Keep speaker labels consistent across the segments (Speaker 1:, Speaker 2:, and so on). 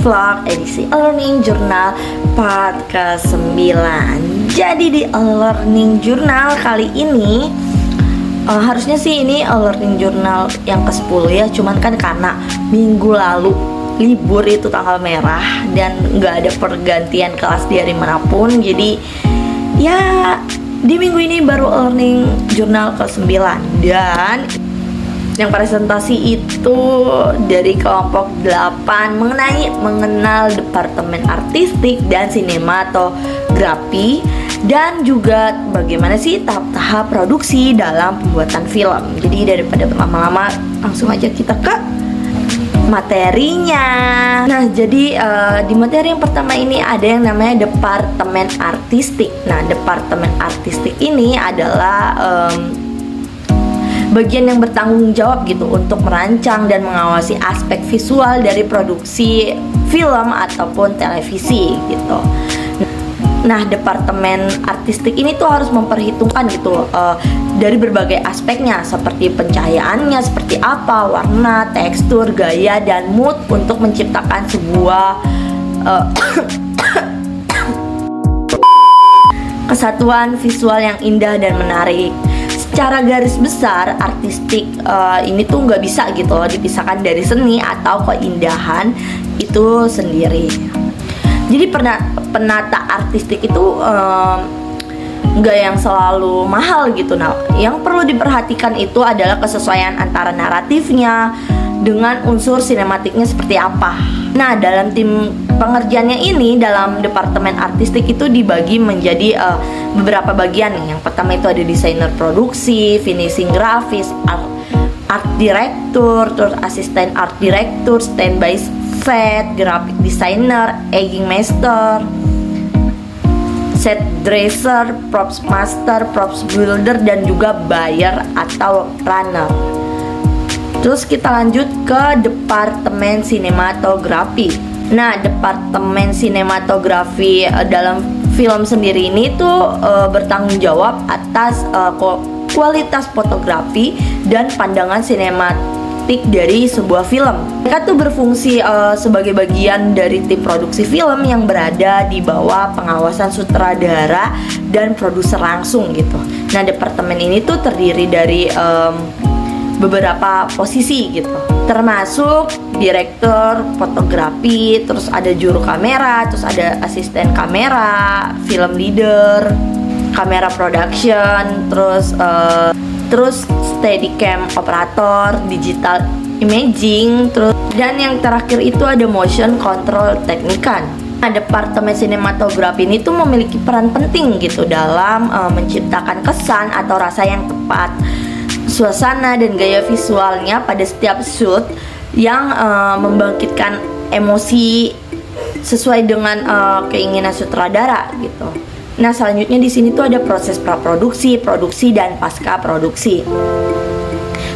Speaker 1: vlog edisi Learning Journal part ke-9. Jadi di Learning Journal kali ini harusnya sih ini Learning Journal yang ke-10 ya, cuman kan karena minggu lalu libur itu tanggal merah dan nggak ada pergantian kelas di hari manapun, jadi ya di minggu ini baru Learning Journal ke-9. Dan yang presentasi itu dari kelompok 8 mengenal Departemen Artistik dan Sinematografi, dan juga bagaimana sih tahap-tahap produksi dalam pembuatan film. Jadi daripada berlama-lama, langsung aja kita ke materinya. Nah, jadi di materi yang pertama ini ada yang namanya Departemen Artistik. Nah, Departemen Artistik ini adalah bagian yang bertanggung jawab gitu untuk merancang dan mengawasi aspek visual dari produksi film ataupun televisi gitu. Nah, Departemen Artistik ini tuh harus memperhitungkan gitu dari berbagai aspeknya, seperti pencahayaannya seperti apa, warna, tekstur, gaya, dan mood untuk menciptakan sebuah kesatuan visual yang indah dan menarik. Secara garis besar, artistik ini tuh nggak bisa gitu loh dipisahkan dari seni atau keindahan itu sendiri. Jadi penata artistik itu nggak yang selalu mahal gitu. Nah, yang perlu diperhatikan itu adalah kesesuaian antara naratifnya dengan unsur sinematiknya seperti apa. Nah, dalam tim pengerjaannya ini, dalam Departemen Artistik itu dibagi menjadi beberapa bagian nih. Yang pertama itu ada desainer produksi, finishing grafis, art director, terus asisten art director, standby set, graphic designer, aging master, set dresser, props master, props builder, dan juga buyer atau runner. Terus kita lanjut ke Departemen Sinematografi. Nah, Departemen Sinematografi dalam film sendiri ini tuh bertanggung jawab atas kualitas fotografi dan pandangan sinematik dari sebuah film. Mereka tuh berfungsi sebagai bagian dari tim produksi film yang berada di bawah pengawasan sutradara dan produser langsung gitu. Nah, departemen ini tuh terdiri dari beberapa posisi gitu, termasuk direktur fotografi, terus ada juru kamera, terus ada asisten kamera, film leader, kamera production, terus steadicam operator, digital imaging, terus dan yang terakhir itu ada motion control teknikan. Nah, departemen sinematografi ini tuh memiliki peran penting gitu dalam menciptakan kesan atau rasa yang tepat, suasana dan gaya visualnya pada setiap shoot yang membangkitkan emosi sesuai dengan keinginan sutradara gitu. Nah, selanjutnya di sini tuh ada proses praproduksi, produksi, dan pasca produksi.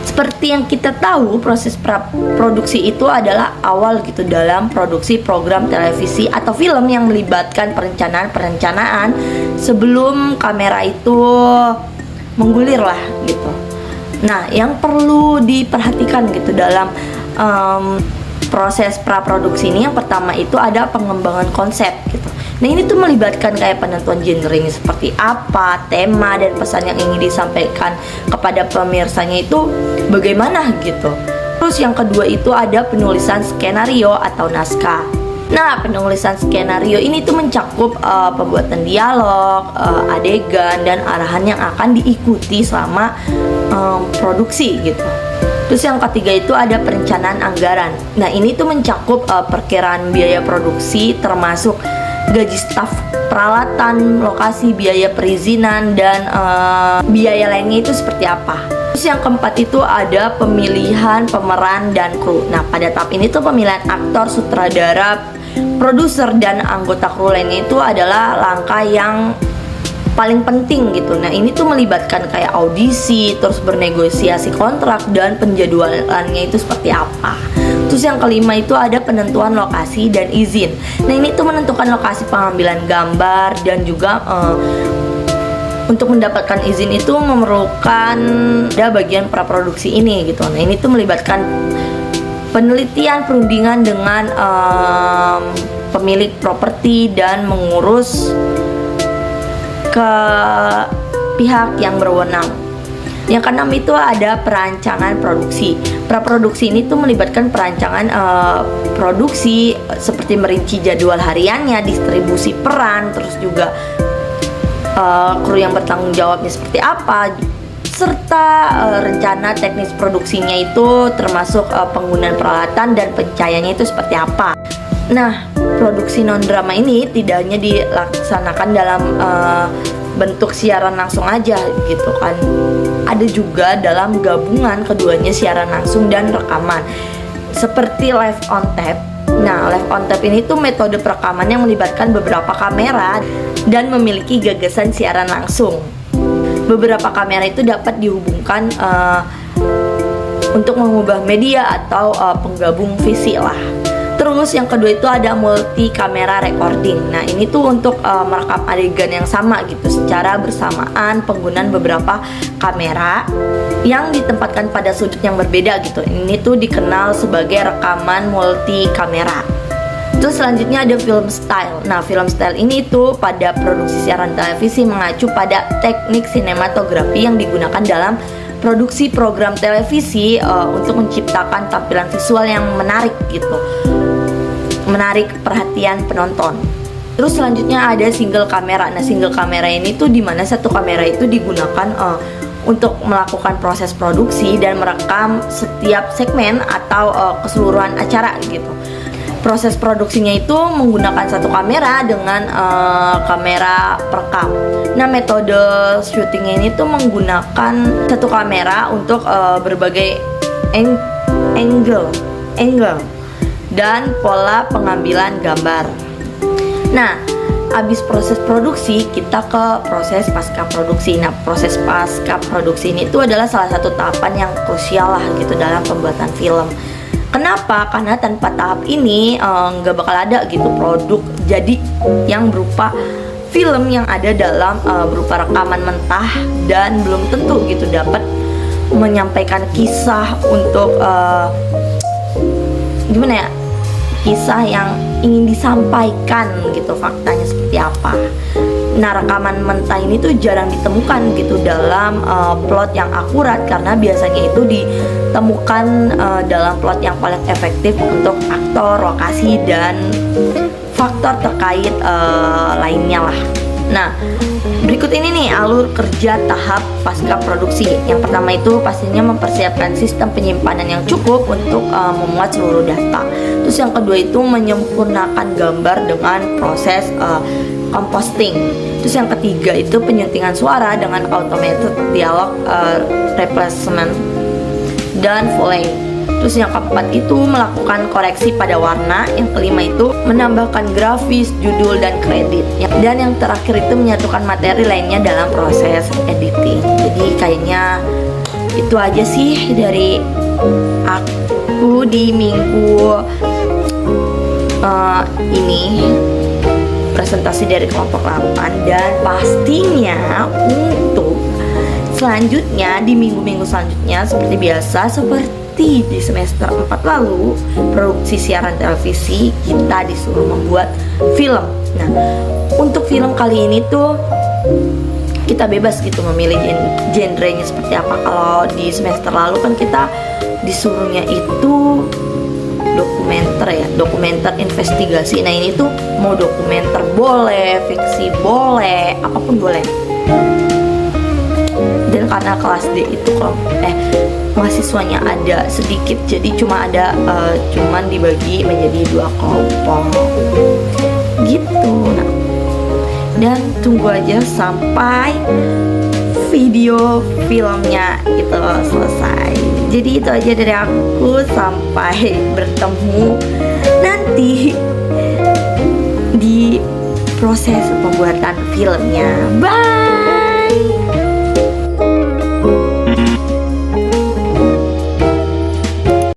Speaker 1: Seperti yang kita tahu, proses praproduksi itu adalah awal gitu dalam produksi program televisi atau film yang melibatkan perencanaan sebelum kamera itu menggulir lah gitu. Nah, yang perlu diperhatikan gitu dalam proses praproduksi ini, yang pertama itu ada pengembangan konsep gitu. Nah, ini tuh melibatkan kayak penentuan genrenya seperti apa, tema dan pesan yang ingin disampaikan kepada pemirsanya itu bagaimana gitu. Terus yang kedua itu ada penulisan skenario atau naskah. Nah, penulisan skenario ini tuh mencakup pembuatan dialog, adegan, dan arahan yang akan diikuti selama produksi gitu. Terus yang ketiga itu ada perencanaan anggaran. Nah, ini tuh mencakup perkiraan biaya produksi termasuk gaji staf, peralatan, lokasi, biaya perizinan, dan biaya lainnya itu seperti apa. Terus yang keempat itu ada pemilihan pemeran dan kru. Nah, pada tahap ini tuh pemilihan aktor, sutradara, produser, dan anggota kru lainnya itu adalah langkah yang paling penting gitu. Nah, ini tuh melibatkan kayak audisi, terus bernegosiasi kontrak, dan penjadwalannya itu seperti apa. Terus yang kelima itu ada penentuan lokasi dan izin. Nah, ini tuh menentukan lokasi pengambilan gambar, dan juga untuk mendapatkan izin itu memerlukan ada bagian praproduksi ini gitu. Nah, ini tuh melibatkan penelitian perundingan dengan pemilik properti dan mengurus ke pihak yang berwenang. Yang keenam itu ada perancangan produksi. Praproduksi ini tuh melibatkan perancangan produksi seperti merinci jadwal hariannya, distribusi peran, terus juga kru yang bertanggung jawabnya seperti apa, serta rencana teknis produksinya itu termasuk penggunaan peralatan dan pencahayaannya itu seperti apa. Nah, produksi non-drama ini tidak hanya dilaksanakan dalam bentuk siaran langsung aja gitu kan. Ada juga dalam gabungan keduanya, siaran langsung dan rekaman, seperti live on tape. Nah, live on tape ini tuh metode perekaman yang melibatkan beberapa kamera dan memiliki gagasan siaran langsung. Beberapa kamera itu dapat dihubungkan untuk mengubah media atau penggabung visi lah. Terus yang kedua itu ada multi kamera recording. Nah, ini tuh untuk merekam adegan yang sama gitu secara bersamaan, penggunaan beberapa kamera yang ditempatkan pada sudut yang berbeda gitu. Ini tuh dikenal sebagai rekaman multi kamera. Terus selanjutnya ada film style. Nah, film style ini tuh pada produksi siaran televisi mengacu pada teknik sinematografi yang digunakan dalam produksi program televisi untuk menciptakan tampilan visual yang menarik gitu, menarik perhatian penonton. Terus selanjutnya ada single kamera. Nah, single kamera ini tuh dimana satu kamera itu digunakan untuk melakukan proses produksi dan merekam setiap segmen atau keseluruhan acara gitu. Proses produksinya itu menggunakan satu kamera dengan kamera perekam. Nah, metode syutingnya ini tuh menggunakan satu kamera untuk berbagai angle dan pola pengambilan gambar. Nah, habis proses produksi kita ke proses pasca produksi. Nah, proses pasca produksi ini tuh adalah salah satu tahapan yang krusial lah gitu dalam pembuatan film. Kenapa? Karena tanpa tahap ini nggak bakal ada gitu produk jadi yang berupa film yang ada dalam berupa rekaman mentah dan belum tentu gitu dapat menyampaikan kisah untuk gimana ya, kisah yang ingin disampaikan gitu, faktanya seperti apa. Nah, rekaman mentah ini tuh jarang ditemukan gitu dalam plot yang akurat, karena biasanya itu ditemukan dalam plot yang paling efektif untuk aktor, lokasi, dan faktor terkait lainnya lah. Nah, berikut ini nih alur kerja tahap pasca produksi. Yang pertama itu pastinya mempersiapkan sistem penyimpanan yang cukup untuk memuat seluruh data. Terus yang kedua itu menyempurnakan gambar dengan proses composting. Terus yang ketiga itu penyuntingan suara dengan automated dialog replacement dan volley. Terus yang keempat itu melakukan koreksi pada warna. Yang kelima itu menambahkan grafis, judul, dan kredit. Dan yang terakhir itu menyatukan materi lainnya dalam proses editing. Jadi kayaknya itu aja sih dari aku di minggu ini, presentasi dari kelompok 8. Dan pastinya untuk selanjutnya di minggu-minggu selanjutnya seperti biasa, seperti di semester 4 lalu, produksi siaran televisi kita disuruh membuat film. Nah, untuk film kali ini tuh kita bebas gitu memilih genrenya seperti apa. Kalau di semester lalu kan kita disuruhnya itu dokumenter investigasi. Nah, ini tuh mau dokumenter boleh, fiksi boleh, apapun boleh. Dan karena kelas D itu mahasiswanya ada sedikit, jadi cuman dibagi menjadi 2 kelompok gitu. Nah, dan tunggu aja sampai video filmnya itu selesai. Jadi itu aja dari aku, sampai bertemu nanti di proses pembuatan filmnya. Bye.